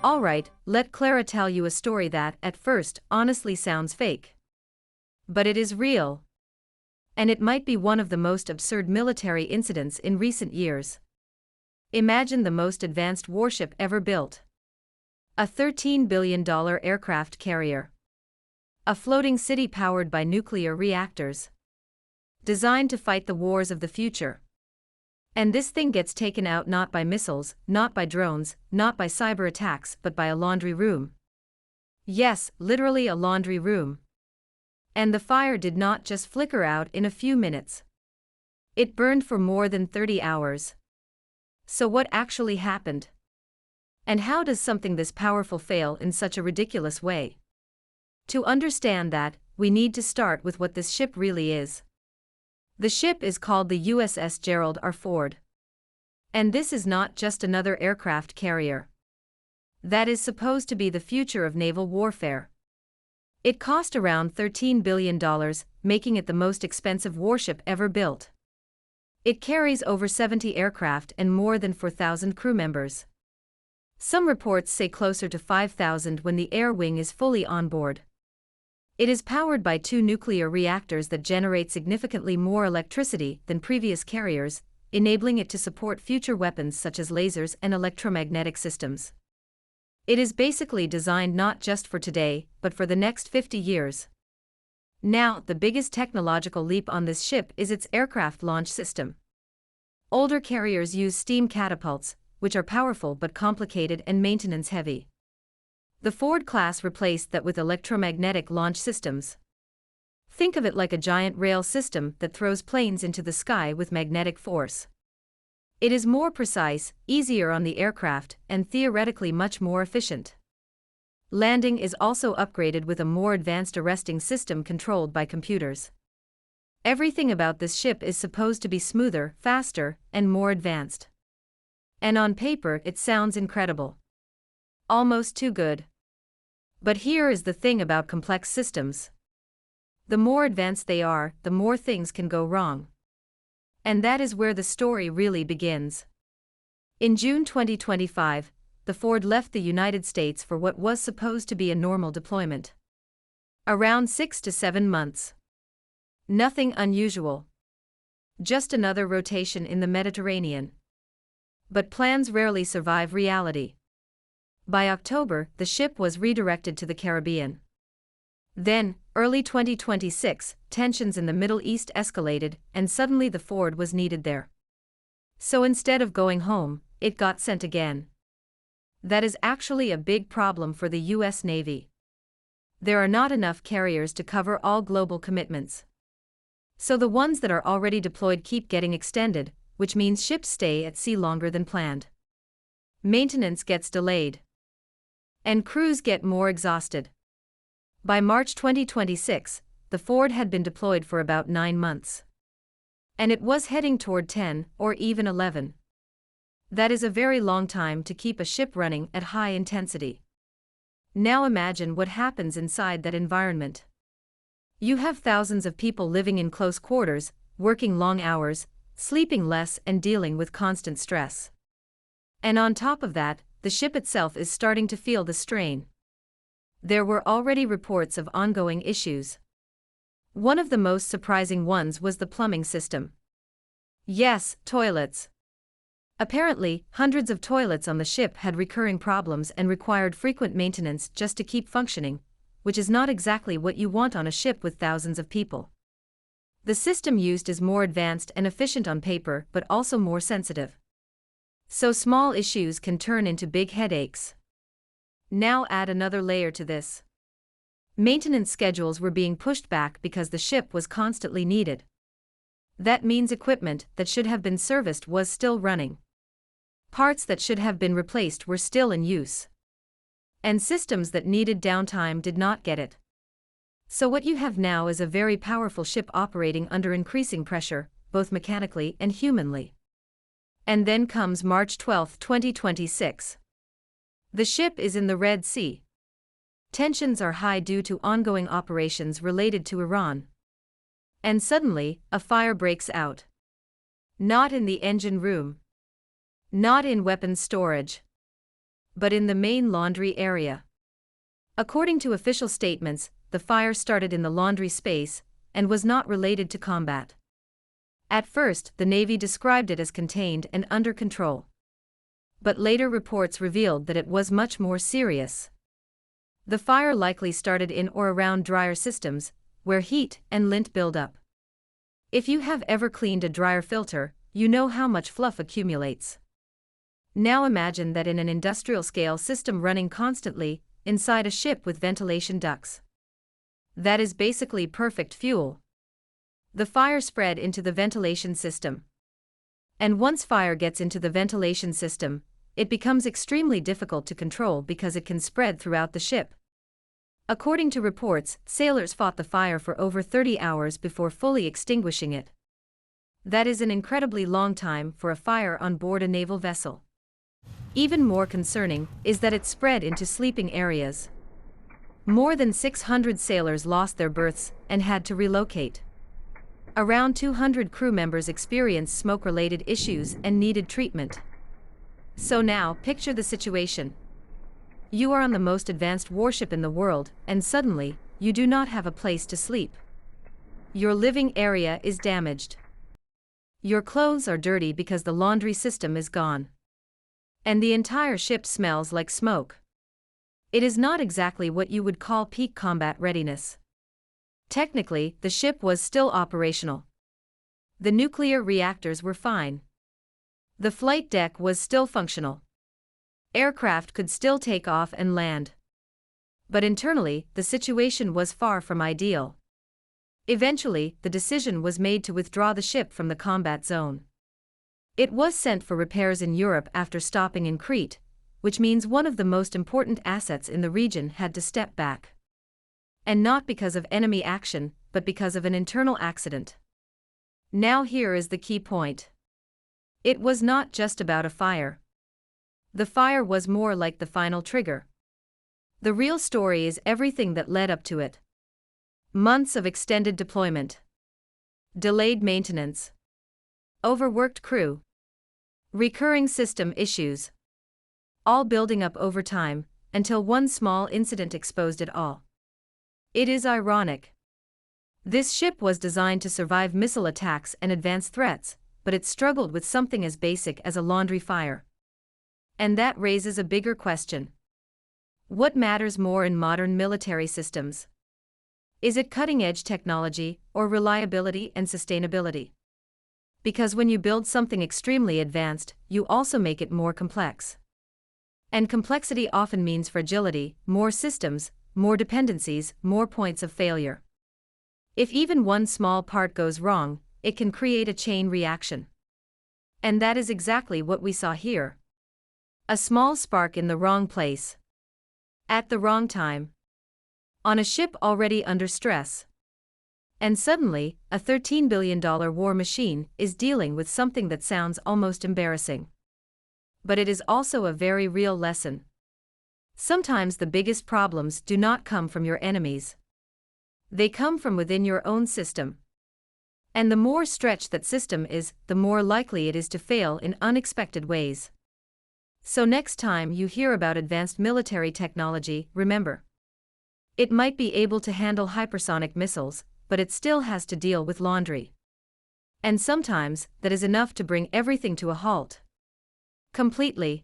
Alright, let Clara tell you a story that, at first, honestly sounds fake. But it is real. And it might be one of the most absurd military incidents in recent years. Imagine the most advanced warship ever built. A $13 billion aircraft carrier. A floating city powered by nuclear reactors. Designed to fight the wars of the future. And this thing gets taken out not by missiles, not by drones, not by cyber attacks, but by a laundry room. Yes, literally a laundry room. And the fire did not just flicker out in a few minutes. It burned for more than 30 hours. So what actually happened? And how does something this powerful fail in such a ridiculous way? To understand that, we need to start with what this ship really is. The ship is called the USS Gerald R. And this is not just another aircraft carrier. That is supposed to be the future of naval warfare. It cost around $13 billion, making it the most expensive warship ever built. It carries over 70 aircraft and more than 4,000 crew members. Some reports say closer to 5,000 when the air wing is fully on board. It is powered by 2 nuclear reactors that generate significantly more electricity than previous carriers, enabling it to support future weapons such as lasers and electromagnetic systems. It is basically designed not just for today, but for the next 50 years. Now, the biggest technological leap on this ship is its aircraft launch system. Older carriers use steam catapults, which are powerful but complicated and maintenance-heavy. The Ford class replaced that with electromagnetic launch systems. Think of it like a giant rail system that throws planes into the sky with magnetic force. It is more precise, easier on the aircraft, and theoretically much more efficient. Landing is also upgraded with a more advanced arresting system controlled by computers. Everything about this ship is supposed to be smoother, faster, and more advanced. And on paper, it sounds incredible. Almost too good. But here is the thing about complex systems. The more advanced they are, the more things can go wrong. And that is where the story really begins. In June 2025, the Ford left the United States for what was supposed to be a normal deployment. Around 6 to 7 months. Nothing unusual. Just another rotation in the Mediterranean. But plans rarely survive reality. By October, the ship was redirected to the Caribbean. Then, early 2026, tensions in the Middle East escalated, and suddenly the Ford was needed there. So instead of going home, it got sent again. That is actually a big problem for the US Navy. There are not enough carriers to cover all global commitments. So the ones that are already deployed keep getting extended, which means ships stay at sea longer than planned. Maintenance gets delayed. And crews get more exhausted. By March 2026, the Ford had been deployed for about 9 months. And it was heading toward 10, or even 11. That is a very long time to keep a ship running at high intensity. Now imagine what happens inside that environment. You have thousands of people living in close quarters, working long hours, sleeping less and dealing with constant stress. And on top of that, the ship itself is starting to feel the strain. There were already reports of ongoing issues. One of the most surprising ones was the plumbing system. Yes, toilets. Apparently, hundreds of toilets on the ship had recurring problems and required frequent maintenance just to keep functioning, which is not exactly what you want on a ship with thousands of people. The system used is more advanced and efficient on paper, but also more sensitive. So small issues can turn into big headaches. Now add another layer to this. Maintenance schedules were being pushed back because the ship was constantly needed. That means equipment that should have been serviced was still running. Parts that should have been replaced were still in use. And systems that needed downtime did not get it. So what you have now is a very powerful ship operating under increasing pressure, both mechanically and humanly. And then comes March 12, 2026. The ship is in the Red Sea. Tensions are high due to ongoing operations related to Iran. And suddenly, a fire breaks out. Not in the engine room. Not in weapons storage. but in the main laundry area. According to official statements, the fire started in the laundry space and was not related to combat. At first, the Navy described it as contained and under control. But later reports revealed that it was much more serious. The fire likely started in or around dryer systems, where heat and lint build up. If you have ever cleaned a dryer filter, you know how much fluff accumulates. Now imagine that in an industrial-scale system running constantly, inside a ship with ventilation ducts. That is basically perfect fuel. The fire spread into the ventilation system. And once fire gets into the ventilation system, it becomes extremely difficult to control because it can spread throughout the ship. According to reports, sailors fought the fire for over 30 hours before fully extinguishing it. That is an incredibly long time for a fire on board a naval vessel. Even more concerning is that it spread into sleeping areas. More than 600 sailors lost their berths and had to relocate. Around 200 crew members experienced smoke-related issues and needed treatment. So now, picture the situation. You are on the most advanced warship in the world, and suddenly, you do not have a place to sleep. Your living area is damaged. Your clothes are dirty because the laundry system is gone. And the entire ship smells like smoke. It is not exactly what you would call peak combat readiness. Technically, the ship was still operational. The nuclear reactors were fine. The flight deck was still functional. Aircraft could still take off and land. But internally, the situation was far from ideal. Eventually, the decision was made to withdraw the ship from the combat zone. It was sent for repairs in Europe after stopping in Crete, which means one of the most important assets in the region had to step back. And not because of enemy action, but because of an internal accident. Now here is the key point. It was not just about a fire. The fire was more like the final trigger. The real story is everything that led up to it. Months of extended deployment. Delayed maintenance. Overworked crew. Recurring system issues. All building up over time, until one small incident exposed it all. It is ironic. This ship was designed to survive missile attacks and advanced threats, but it struggled with something as basic as a laundry fire. And that raises a bigger question. What matters more in modern military systems? Is it cutting-edge technology, or reliability and sustainability? Because when you build something extremely advanced, you also make it more complex. And complexity often means fragility, more systems, more dependencies, more points of failure. If even one small part goes wrong, it can create a chain reaction. And that is exactly what we saw here. A small spark in the wrong place. At the wrong time. On a ship already under stress. And suddenly, a $13 billion war machine is dealing with something that sounds almost embarrassing. But it is also a very real lesson. Sometimes the biggest problems do not come from your enemies. They come from within your own system. And the more stretched that system is, the more likely it is to fail in unexpected ways. So next time you hear about advanced military technology, remember. It might be able to handle hypersonic missiles, but it still has to deal with laundry. And sometimes, that is enough to bring everything to a halt. Completely.